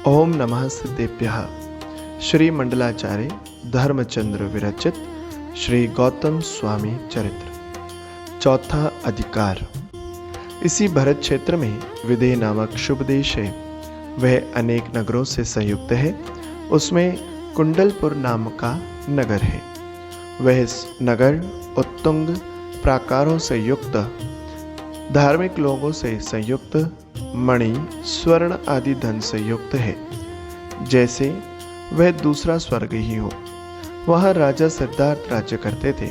ओम नमः सिद्धेभ्यः। श्री मंडलाचार्य धर्मचंद्र विरचित श्री गौतम स्वामी चरित्र। चौथा अधिकार। इसी भरत क्षेत्र में विदेह नामक शुभ देश है। वह अनेक नगरों से संयुक्त है। उसमें कुंडलपुर नाम का नगर है। वह नगर उत्तुंग प्राकारों से युक्त, धार्मिक लोगों से संयुक्त, मणि स्वर्ण आदि धन से युक्त है, जैसे वह दूसरा स्वर्ग ही हो। वहाँ राजा सिद्धार्थ राज्य करते थे,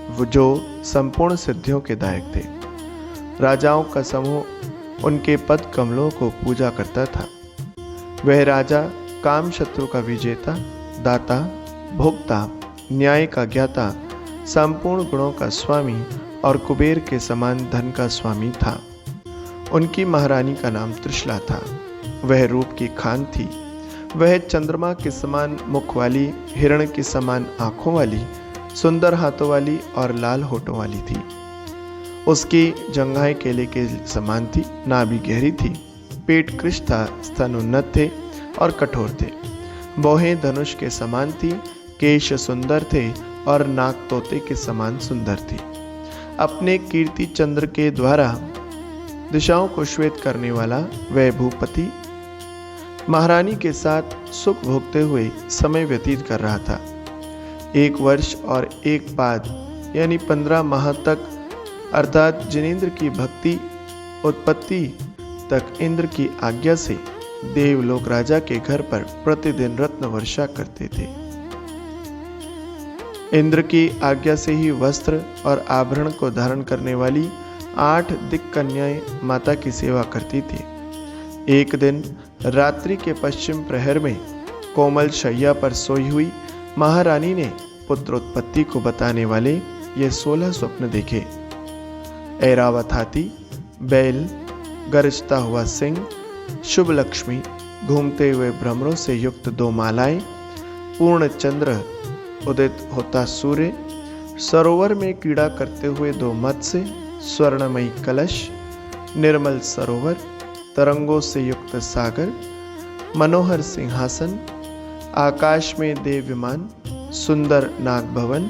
वो जो संपूर्ण सिद्धियों के दायक थे। राजाओं का समूह उनके पद कमलों को पूजा करता था। वह राजा काम शत्रु का विजेता, दाता, भोक्ता, न्याय का ज्ञाता, संपूर्ण गुणों का स्वामी और कुबेर के समान धन का स्वामी था। उनकी महारानी का नाम त्रिशला था। वह रूप की खान थी। वह चंद्रमा के समान मुख वाली, हिरण के समान आंखों वाली, सुंदर हाथों वाली और लाल होठों वाली थी। उसकी जंघाएं केले के समान थी, नाभि गहरी थी, पेट कृश था, स्तन उन्नत थे और कठोर थे। भौहें धनुष के समान थी, केश सुंदर थे और नाक तोते के समान सुंदर थी। अपने कीर्ति चंद्र के द्वारा दिशाओं को श्वेत करने वाला वह भूपति महारानी के साथ सुख भोगते हुए समय व्यतीत कर रहा था। 1 वर्ष और 1 पाद यानी 15 माह तक, अर्थात जिनेंद्र की भक्ति उत्पत्ति तक इंद्र की आज्ञा से देवलोक राजा के घर पर प्रतिदिन रत्न वर्षा करते थे। इंद्र की आज्ञा से ही वस्त्र और आभरण को धारण करने वाली 8 दिक्कन्याएं माता की सेवा करती थी। एक दिन रात्रि के पश्चिम प्रहर में कोमल शैया पर सोई हुई महारानी ने पुत्रोत्पत्ति को बताने वाले ये 16 स्वप्न देखे। ऐरावत हाथी, बैल, गरजता हुआ सिंह, शुभ लक्ष्मी, घूमते हुए भ्रमरों से युक्त 2 मालाएं, पूर्ण चंद्र, उदित होता सूर्य, सरोवर में क्रीड़ा करते हुए 2 मत्स्य, स्वर्णमयी कलश, निर्मल सरोवर, तरंगों से युक्त सागर, मनोहर सिंहासन, आकाश में देव विमान, सुंदर नाग भवन,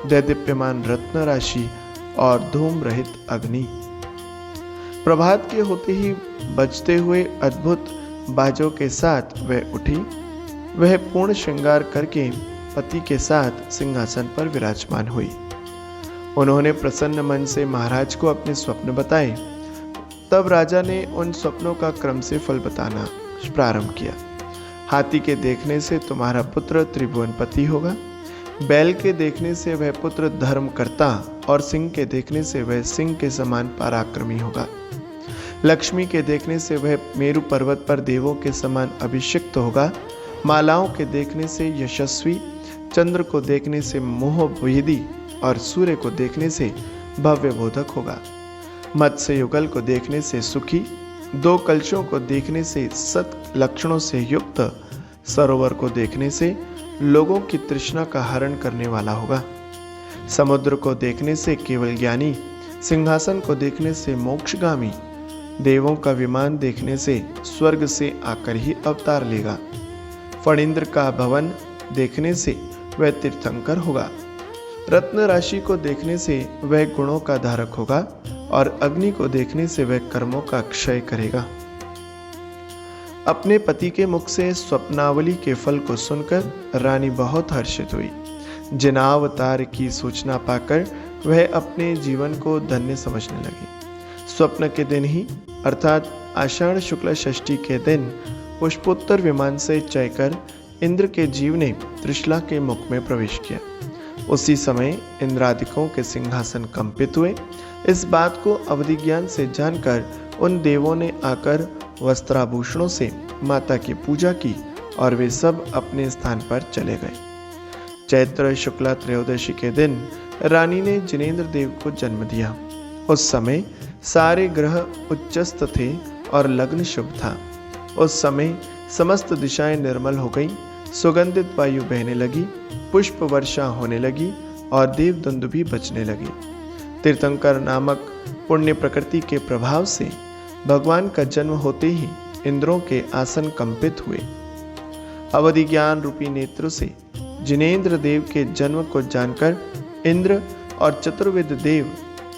दैदीप्यमान रत्न राशि और धूम रहित अग्नि। प्रभात के होते ही बजते हुए अद्भुत बाजों के साथ वह उठी। वह पूर्ण श्रृंगार करके पति के साथ सिंहासन पर विराजमान हुई। उन्होंने प्रसन्न मन से महाराज को अपने स्वप्न बताए। तब राजा ने उन स्वप्नों का क्रम से फल बताना प्रारंभ किया। हाथी के देखने से तुम्हारा पुत्र त्रिभुवनपति होगा, बैल के देखने से वह पुत्र धर्म करता और सिंह के देखने से वह सिंह के समान पराक्रमी होगा। लक्ष्मी के देखने से वह मेरु पर्वत पर देवों के समान अभिषिक्त होगा। मालाओं के देखने से यशस्वी, चंद्र को देखने से मोहभेदी और सूर्य को देखने से भव्य बोधक होगा। मत्स्य युगल को देखने से सुखी, 2 कलशों को देखने से सत लक्षणों से युक्त, सरोवर को देखने से लोगों की तृष्णा का हरण करने वाला होगा। समुद्र को देखने से केवल ज्ञानी, सिंहासन को देखने से मोक्षगामी, देवों का विमान देखने से स्वर्ग से आकर ही अवतार लेगा। फणींद्र का भवन देखने से वह तीर्थंकर होगा। रत्न राशि को देखने से वह गुणों का धारक होगा और अग्नि को देखने से वह कर्मों का क्षय करेगा। अपने पति के मुख से स्वप्नावली के फल को सुनकर रानी बहुत हर्षित हुई। जिनावतार की सूचना पाकर वह अपने जीवन को धन्य समझने लगी। स्वप्न के दिन ही, अर्थात आषाढ़ शुक्ल षष्ठी के दिन, पुष्पोत्तर विमान से चढ़कर इंद्र के जीव ने त्रिशला के मुख में प्रवेश किया। उसी समय इंद्रादिकों के सिंहासन कंपित हुए। इस बात को अवधि ज्ञान से जानकर उन देवों ने आकर वस्त्राभूषणों से माता की पूजा की और वे सब अपने स्थान पर चले गए। चैत्र शुक्ला त्रयोदशी के दिन रानी ने जिनेंद्र देव को जन्म दिया। उस समय सारे ग्रह उच्चस्त थे और लग्न शुभ था। उस समय समस्त दिशाएं निर्मल हो गईं, सुगंधित वायु बहने लगी, पुष्प वर्षा होने लगी और देव दुंदुभी बजने लगी। तीर्थंकर नामक पुण्य प्रकृति के प्रभाव से भगवान का जन्म होते ही इंद्रों के आसन कंपित हुए। अवधि ज्ञान रूपी नेत्रों से जिनेंद्र देव के जन्म को जानकर इंद्र और चतुर्विद देव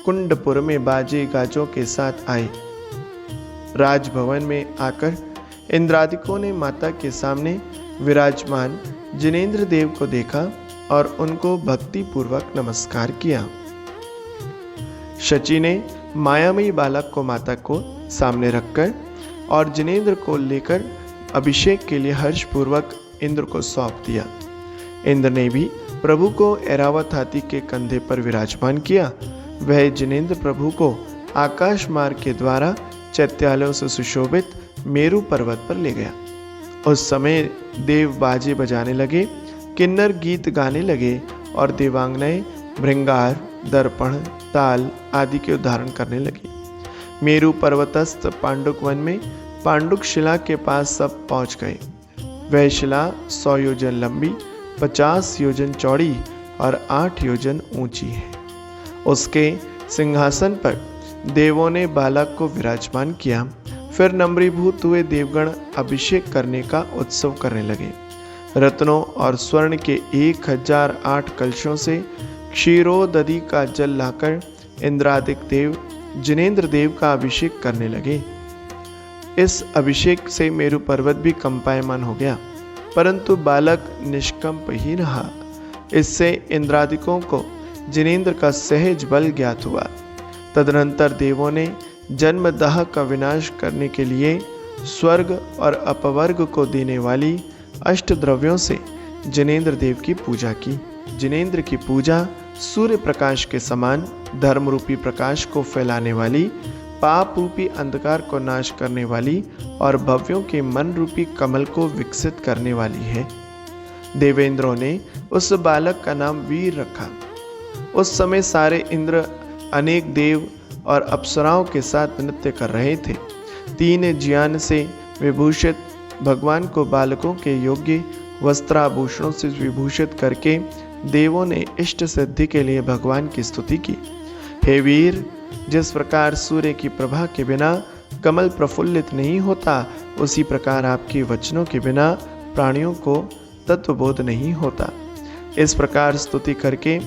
कुंडपुर में बाजे गाजों के साथ आए। राजभवन में आकर इंद्रादिकों ने माता के सामने विराजमान जिनेंद्र देव को देखा और उनको भक्ति पूर्वक नमस्कार किया। शची ने मायामयी बालक को माता को सामने रखकर और जिनेंद्र को लेकर अभिषेक के लिए हर्षपूर्वक इंद्र को सौंप दिया। इंद्र ने भी प्रभु को ऐरावत हाथी के कंधे पर विराजमान किया। वह जिनेंद्र प्रभु को आकाश मार्ग के द्वारा चैत्यालयों से सुशोभित मेरु पर्वत पर ले गया। उस समय देव बाजे बजाने लगे, किन्नर गीत गाने लगे और देवांगनाएं भृंगार, दर्पण, ताल आदि के उद्धारण करने लगी। मेरु पर्वतस्थ पांडुक वन में पांडुक शिला के पास सब पहुंच गए। वह शिला 100 योजन लंबी, 50 योजन चौड़ी और 8 योजन ऊंची है। उसके सिंहासन पर देवों ने बालक को विराजमान किया। फिर नम्रीभूत हुए देवगण अभिषेक करने का उत्सव करने लगे। रत्नों और स्वर्ण के 1008 कलशों से क्षीरोदधि का जल लाकर इंद्रादिक देव जिनेंद्र देव का अभिषेक करने लगे। इस अभिषेक से मेरु पर्वत भी कंपायमान हो गया, परंतु बालक निष्कंप ही रहा। इससे इंद्रादिकों को जिनेंद्र का सहज बल ज्ञात हुआ। तदनंतर देवों ने जन्मदाह का विनाश करने के लिए स्वर्ग और अपवर्ग को देने वाली अष्ट द्रव्यों से जिनेंद्र देव की पूजा की। जिनेंद्र की पूजा सूर्य प्रकाश के समान धर्म रूपी प्रकाश को फैलाने वाली, पाप रूपी अंधकार को नाश करने वाली और भव्यों के मन रूपी कमल को विकसित करने वाली है। देवेंद्रों ने उस बालक का नाम वीर रखा। उस समय सारे इंद्र अनेक देव और अप्सराओं के साथ नृत्य कर रहे थे। 3 ज्ञान से विभूषित भगवान को बालकों के योग्य वस्त्राभूषणों से विभूषित करके देवों ने इष्ट सिद्धि के लिए भगवान की स्तुति की। हे वीर, जिस प्रकार सूर्य की प्रभा के बिना कमल प्रफुल्लित नहीं होता, उसी प्रकार आपके वचनों के बिना प्राणियों को तत्वबोध नहीं होता। इस प्रकार स्तुति करके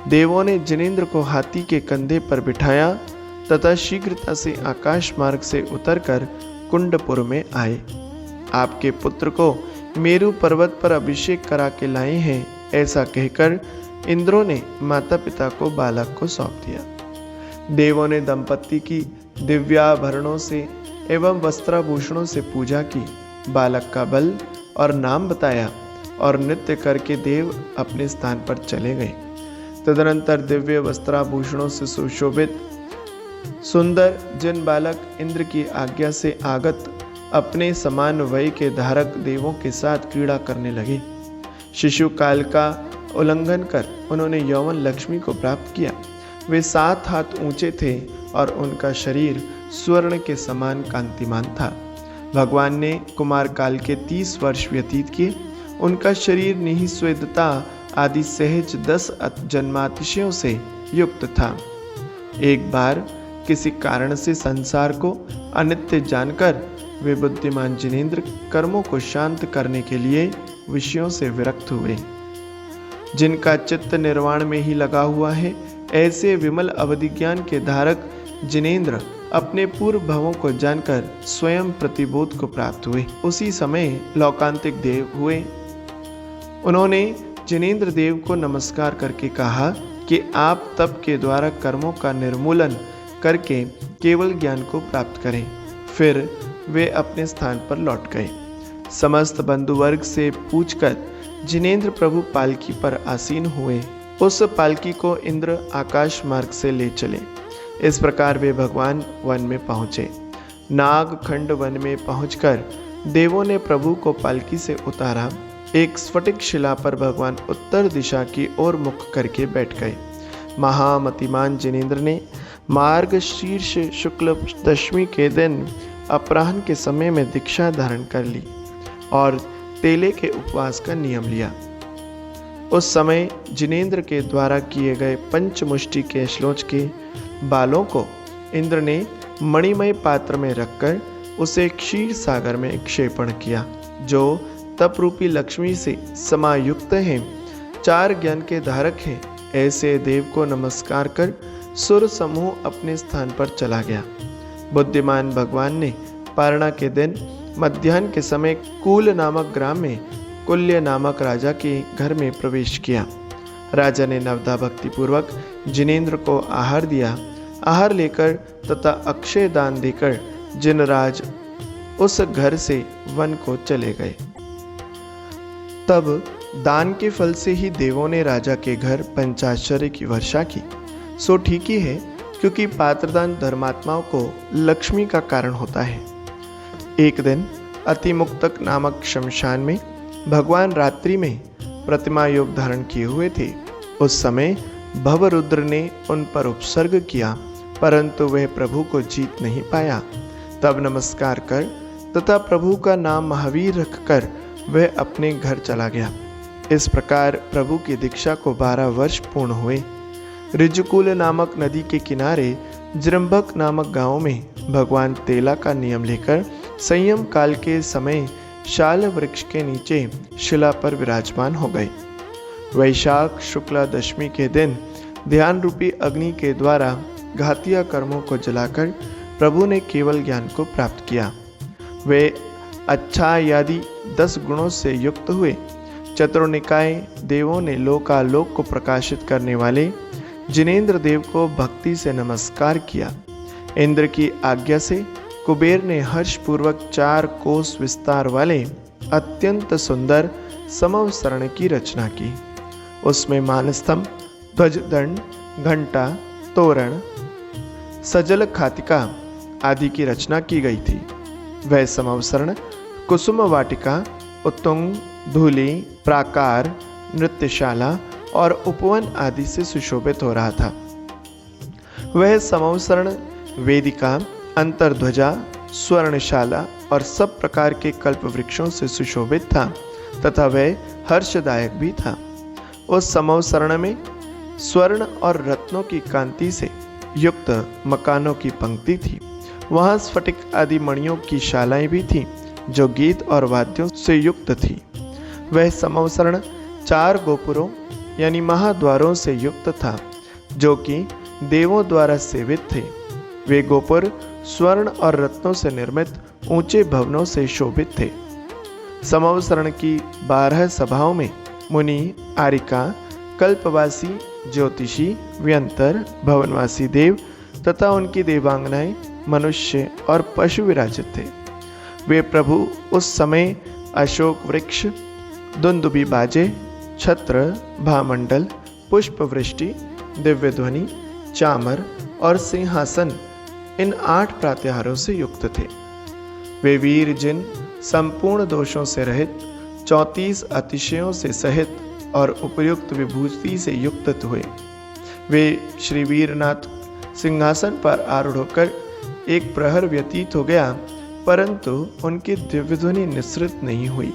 देवों ने जिनेंद्र को हाथी के कंधे पर बिठाया तथा शीघ्रता से आकाश मार्ग से उतरकर कुंडपुर में आए। आपके पुत्र को मेरु पर्वत पर अभिषेक करा के लाए हैं, ऐसा कहकर इंद्रों ने माता पिता को बालक को सौंप दिया। देवों ने दंपति की दिव्याभरणों से एवं वस्त्राभूषणों से पूजा की, बालक का बल और नाम बताया और नृत्य करके देव अपने स्थान पर चले गए। तदनंतर दिव्य वस्त्राभूषणों से सुशोभित सुंदर जिन बालक इंद्र की आज्ञा से आगत अपने समान वय के धारक देवों के साथ क्रीड़ा करने लगे। शिशु काल का उल्लंघन कर उन्होंने यौवन लक्ष्मी को प्राप्त किया। वे 7 हाथ ऊंचे थे और उनका शरीर स्वर्ण के समान कांतिमान था। भगवान ने कुमार काल के 30 वर्ष व्यतीत किए। उनका शरीर निःस्वेदता आदि सहज 10 जन्मातिशयों से युक्त था। एक बार किसी कारण से संसार को अनित्य जानकर वे बुद्धिमान जिनेंद्र कर्मों को शांत करने के लिए विषयों से विरक्त हुए। जिनका चित्त निर्वाण में ही लगा हुआ है, ऐसे विमल अवधि ज्ञान के धारक जिनेंद्र अपने पूर्व भवों को जानकर स्वयं प्रतिबोध को प्राप्त हुए। उसी समय लौकांतिक देव हुए। उन्होंने जिनेंद्र देव को नमस्कार करके कहा कि आप तप के द्वारा कर्मों का निर्मूलन करके केवल ज्ञान को प्राप्त करें। फिर वे अपने स्थान पर लौट गए। समस्त बंधु वर्ग से पूछकर जिनेंद्र प्रभु पालकी पर आसीन हुए। उस पालकी को इंद्र आकाश मार्ग से ले चले। इस प्रकार वे भगवान वन में पहुँचे। नागखंड वन में पहुंचकर देवों ने प्रभु को पालकी से उतारा। एक स्फटिक शिला पर भगवान उत्तर दिशा की ओर मुख करके बैठ गए। महामतिमान जिनेंद्र ने मार्ग शीर्ष शुक्ल दशमी के दिन अपराह्न के समय में दीक्षा धारण कर ली और तेले के उपवास का नियम लिया। उस समय जिनेंद्र के द्वारा किए गए पंचमुष्टि के श्लोच के बालों को इंद्र ने मणिमय पात्र में रखकर उसे क्षीर सागर में क्षेपण किया, जो तप रूपी लक्ष्मी से समायुक्त हैं, 4 ज्ञान के धारक हैं। ऐसे देव को नमस्कार कर सुर समूह अपने स्थान पर चला गया। बुद्धिमान भगवान ने पारणा के दिन मध्याह्न के समय कूल नामक ग्राम में कुल्य नामक राजा के घर में प्रवेश किया। राजा ने नवदा भक्ति पूर्वक जिनेंद्र को आहार दिया। आहार लेकर तथा अक्षय दान देकर जिनराज उस घर से वन को चले गए। तब दान के फल से ही देवों ने राजा के घर पंचाश्चर्य की वर्षा की। सो ठीक ही है, क्योंकि पात्रदान धर्मात्माओं को लक्ष्मी का कारण होता है। एक दिन अतिमुक्तक नामक शमशान में भगवान रात्रि में प्रतिमा योग धारण किए हुए थे। उस समय भवरुद्र ने उन पर उपसर्ग किया, परंतु वह प्रभु को जीत नहीं पाया। तब नमस्कार कर तथा प्रभु का नाम महावीर रखकर वह अपने घर चला गया। इस प्रकार प्रभु की दीक्षा को 12 वर्ष पूर्ण हुए। ऋजुकुल नामक नदी के किनारे जृंभक नामक गांव में भगवान तेला का नियम लेकर संयम काल के समय शाल वृक्ष के नीचे शिला पर विराजमान हो गए। वैशाख शुक्ला दशमी के दिन ध्यान रूपी अग्नि के द्वारा घातिया कर्मों को जलाकर प्रभु ने केवल ज्ञान को प्राप्त किया। वे अच्छा आदि 10 गुणों से युक्त हुए। चतुर्निकाय देवों ने लोकालोक को प्रकाशित करने वाले जिनेंद्र देव को भक्ति से नमस्कार किया। इंद्र की आज्ञा से कुबेर ने हर्षपूर्वक 4 कोस विस्तार वाले अत्यंत सुंदर समवसरण की रचना की। उसमें मानस्तंभ, ध्वजदंड, घंटा, तोरण, सजल खातिका आदि की रचना की गई थी। वह समवसरण कुसुम वाटिका, उत्तुंग, धूलि, प्राकार, नृत्यशाला और उपवन आदि से सुशोभित हो रहा था। वह समवसरण वेदिका, अंतर्ध्वजा, स्वर्णशाला और सब प्रकार के कल्प वृक्षों से सुशोभित था तथा वह हर्षदायक भी था। उस समवसरण में स्वर्ण और रत्नों की कांति से युक्त मकानों की पंक्ति थी। वहां स्फटिक आदि मणियों की शालाएं भी थीं, जो गीत और वाद्यों से युक्त थी। वह समवसरण 4 गोपुरों यानी महाद्वारों से युक्त था, जो कि देवों द्वारा सेवित थे। वे गोपुर स्वर्ण और रत्नों से निर्मित ऊंचे भवनों से शोभित थे। समवसरण की 12 सभाओं में मुनि, आरिका, कल्पवासी, ज्योतिषी, व्यंतर, भवनवासी देव तथा उनकी देवांगनाएं, मनुष्य और पशु विराजित थे। वे प्रभु उस समय अशोक वृक्ष, दुंदुबी बाजे, छत्र, भामंडल, पुष्प वृष्टि, दिव्य ध्वनि, चामर और सिंहासन इन 8 प्रात्याहारों से युक्त थे। वे वीर जिन संपूर्ण दोषों से रहित, 34 अतिशयों से सहित और उपयुक्त विभूति से युक्त हुए। वे श्री वीरनाथ सिंहासन पर आरूढ़ होकर एक प्रहर व्यतीत हो गया, परंतु उनकी दिव्य ध्वनि निसृत नहीं हुई।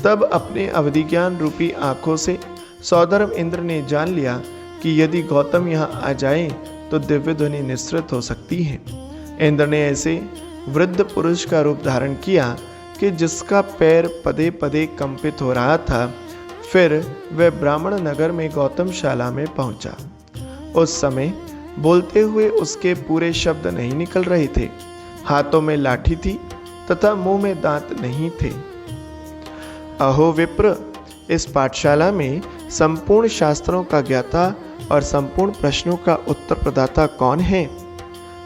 तब अपने अवधि ज्ञान रूपी आंखों से सौधर्म इंद्र ने जान लिया कि यदि गौतम यहाँ आ जाए तो दिव्य ध्वनि निसृत हो सकती है। इंद्र ने ऐसे वृद्ध पुरुष का रूप धारण किया कि जिसका पैर पदे पदे कंपित हो रहा था। फिर वह ब्राह्मण नगर में गौतमशाला में पहुंचा। उस समय बोलते हुए उसके पूरे शब्द नहीं निकल रहे थे। हाथों में लाठी थी तथा मुंह में दांत नहीं थे। अहो विप्र, इस पाठशाला में संपूर्ण शास्त्रों का ज्ञाता और संपूर्ण प्रश्नों का उत्तर प्रदाता कौन है?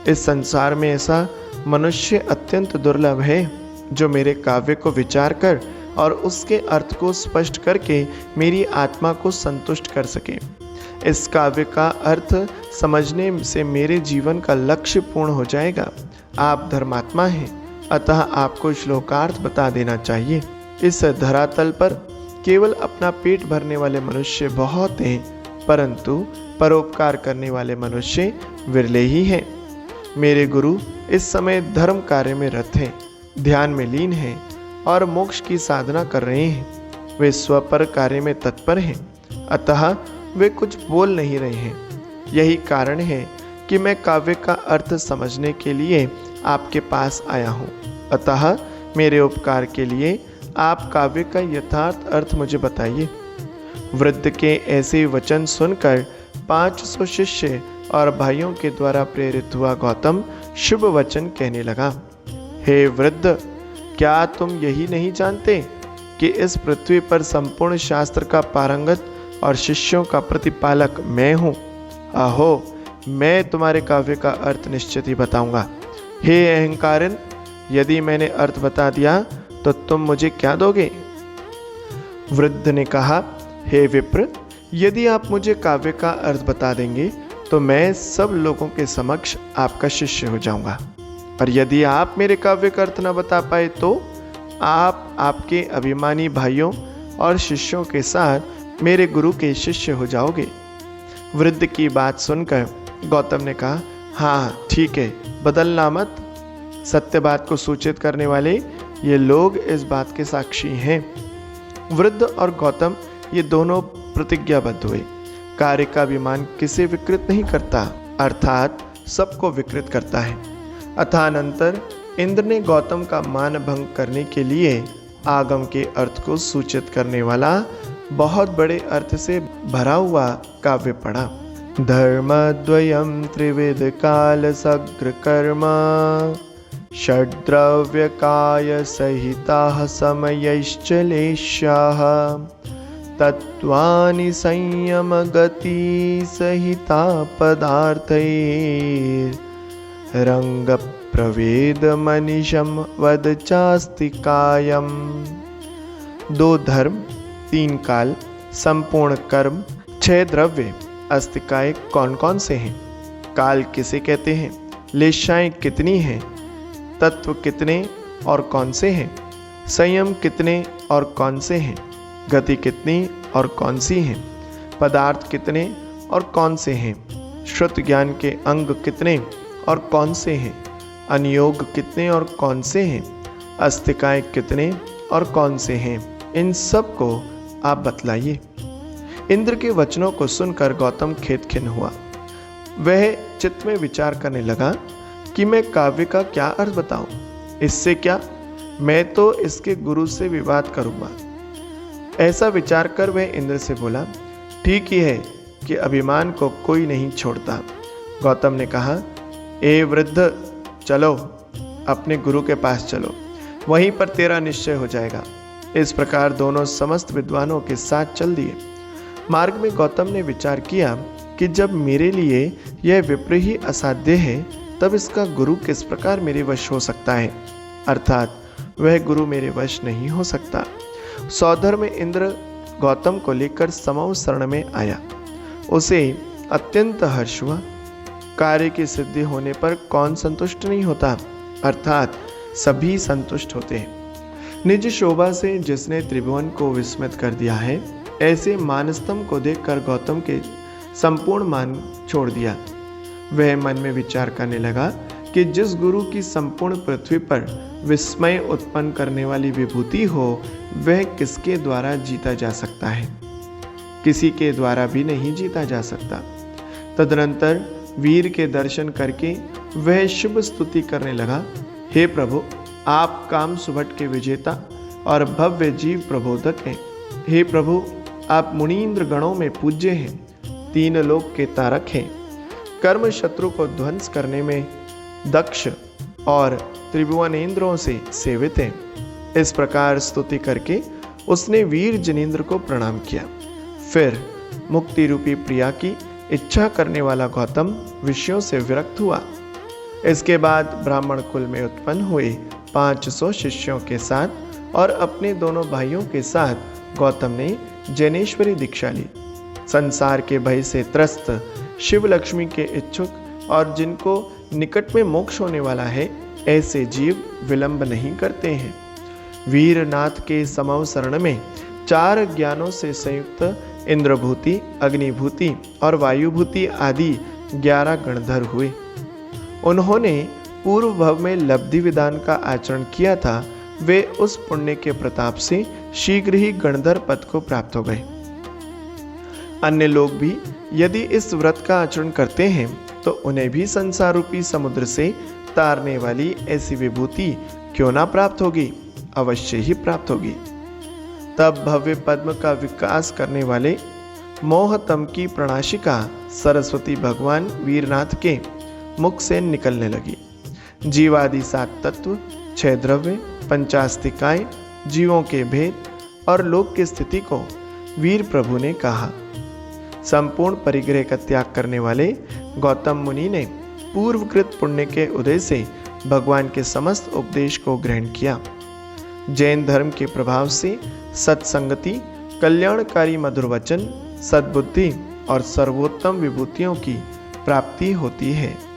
इस संसार में ऐसा मनुष्य अत्यंत दुर्लभ है जो मेरे काव्य को विचार कर और उसके अर्थ को स्पष्ट करके मेरी आत्मा को संतुष्ट कर सके। इस काव्य का अर्थ समझने से मेरे जीवन का लक्ष्य पूर्ण हो जाएगा। आप धर्मात्मा हैं, अतः आपको श्लोकार्थ बता देना चाहिए। इस धरातल पर केवल अपना पेट भरने वाले मनुष्य बहुत हैं, परंतु परोपकार करने वाले मनुष्य विरले ही हैं। मेरे गुरु इस समय धर्म कार्य में रत हैं, ध्यान में लीन हैं और मोक्ष की साधना कर रहे हैं। वे स्वपर कार्य में तत्पर हैं, अतः वे कुछ बोल नहीं रहे हैं। यही कारण है कि मैं काव्य का अर्थ समझने के लिए आपके पास आया हूँ। अतः मेरे उपकार के लिए आप काव्य का यथार्थ अर्थ मुझे बताइए। वृद्ध के ऐसे वचन सुनकर 500 शिष्य और भाइयों के द्वारा प्रेरित हुआ गौतम शुभ वचन कहने लगा। हे वृद्ध, क्या तुम यही नहीं जानते कि इस पृथ्वी पर संपूर्ण शास्त्र का पारंगत और शिष्यों का प्रतिपालक मैं हूँ? अहो, मैं तुम्हारे काव्य का अर्थ निश्चित ही बताऊंगा। हे अहंकारिन, यदि मैंने अर्थ बता दिया तो तुम मुझे क्या दोगे? वृद्ध ने कहा, हे विप्र, यदि आप मुझे काव्य का अर्थ बता देंगे तो मैं सब लोगों के समक्ष आपका शिष्य हो जाऊंगा, और यदि आप मेरे काव्य का अर्थ न बता पाए तो आप आपके अभिमानी भाइयों और शिष्यों के साथ मेरे गुरु के शिष्य हो जाओगे। वृद्ध की बात सुनकर गौतम ने कहा, हाँ ठीक है, बदलना मत। सत्य बात को सूचित करने वाले ये लोग इस बात के साक्षी हैं। वृद्ध और गौतम ये दोनों प्रतिज्ञाबद्ध हुए। कार्य का अभिमान किसे विकृत नहीं करता, अर्थात सबको विकृत करता है। अथानंतर इंद्र ने गौतम का मान भंग करने के लिए आगम के अर्थ को सूचित करने वाला बहुत बड़े अर्थ से भरा हुआ काव्य पढ़ा। धर्मद्वयं त्रिविध काल सग्र कर्म षड्द्रव्यकाय सहिताः समयैश्चलेष्याः तत्त्वानि संयम गति सहिता पदार्थैर् रंग प्रवेद मनीषम वद चास्ति कायम। 2 धर्म, 3 काल, संपूर्ण कर्म, 6 द्रव्य, अस्तिकाय कौन कौन से हैं? काल किसे कहते हैं? लेशाएं कितनी हैं? तत्व कितने और कौन से हैं? संयम कितने और कौन से हैं? गति कितनी और कौन सी हैं? पदार्थ कितने और कौन से हैं? श्रुत ज्ञान के अंग कितने और कौन से हैं? अनियोग कितने और कौन से हैं? अस्तिकाएं कितने और कौन से हैं? इन सब को आप बतलाइए। इंद्र के वचनों को सुनकर गौतम खेद खिन्न हुआ। वह चित्त में विचार करने लगा कि मैं काव्य का क्या अर्थ बताऊं? इससे क्या, मैं तो इसके गुरु से विवाद करूंगा। ऐसा विचार कर वह इंद्र से बोला, ठीक ही है कि अभिमान को कोई नहीं छोड़ता। गौतम ने कहा, ए वृद्ध, चलो अपने गुरु के पास चलो, वहीं पर तेरा निश्चय हो जाएगा। इस प्रकार दोनों समस्त विद्वानों के साथ चल दिए। मार्ग में गौतम ने विचार किया कि जब मेरे लिए यह विप्र ही असाध्य है, तब इसका गुरु किस प्रकार मेरे वश हो सकता है, अर्थात वह गुरु मेरे वश नहीं हो सकता। सौधर में इंद्र गौतम को लेकर समव शरण में आया। उसे अत्यंत हर्ष हुआ। कार्य की सिद्धि होने पर कौन संतुष्ट नहीं होता, अर्थात सभी संतुष्ट होते हैं। निज शोभा से जिसने त्रिभुवन को विस्मित कर दिया है, ऐसे मानस्तम को देखकर गौतम के संपूर्ण मान छोड़ दिया। वह मन में विचार करने लगा कि जिस गुरु की संपूर्ण पृथ्वी पर विस्मय उत्पन्न करने वाली विभूति हो, वह किसके द्वारा जीता जा सकता है? किसी के द्वारा भी नहीं जीता जा सकता। तदनंतर वीर के दर्शन करके वह शुभ स्तुति करने लगा। हे प्रभु, आप काम सुभट के विजेता और भव्य जीव प्रबोधक हैं। हे प्रभु, आप मुनीन्द्र गणों में पूज्य हैं, 3 लोक के तारक हैं, कर्म शत्रु को ध्वंस करने में दक्ष और त्रिभुवनेंद्रों से सेवित हैं। इस प्रकार स्तुति करके उसने वीर जनेंद्र को प्रणाम किया। फिर मुक्ति रूपी प्रिया की इच्छा करने वाला गौतम विषयों से विरक्त हुआ। इसके बाद ब्राह्मण कुल में उत्पन्न हुए 500 शिष्यों के साथ और अपने दोनों भाइयों के साथ गौतम ने जैनेश्वरी दीक्षा ली। संसार के भय से त्रस्त, शिव लक्ष्मी के इच्छुक और जिनको निकट में मोक्ष होने वाला है, ऐसे जीव विलंब नहीं करते हैं। वीरनाथ के समव शरण में 4 ज्ञानों से संयुक्त इंद्रभूति, अग्निभूति और वायुभूति आदि 11 गणधर हुए। उन्होंने पूर्व भव में लब्धि विधान का आचरण किया था। वे उस पुण्य के प्रताप से शीघ्र ही गणधर पद को प्राप्त हो गए। अन्य लोग भी यदि इस व्रत का आचरण करते हैं तो उन्हें भी संसार रूपी समुद्र से तारने वाली ऐसी विभूति क्यों ना प्राप्त होगी? अवश्य ही प्राप्त होगी। तब भव्य पद्म का विकास करने वाले मोहतम की प्रणाशिका सरस्वती भगवान वीरनाथ के मुख से निकलने लगी। जीवादि 7 तत्व, 6 द्रव्य, 50 जीवों के भेद और लोक की स्थिति को वीर प्रभु ने कहा। संपूर्ण परिग्रह का त्याग करने वाले गौतम मुनि ने पूर्वकृत पुण्य के उदय से भगवान के समस्त उपदेश को ग्रहण किया। जैन धर्म के प्रभाव से सत्संगति, कल्याणकारी मधुर वचन, सद्बुद्धि और सर्वोत्तम विभूतियों की प्राप्ति होती है।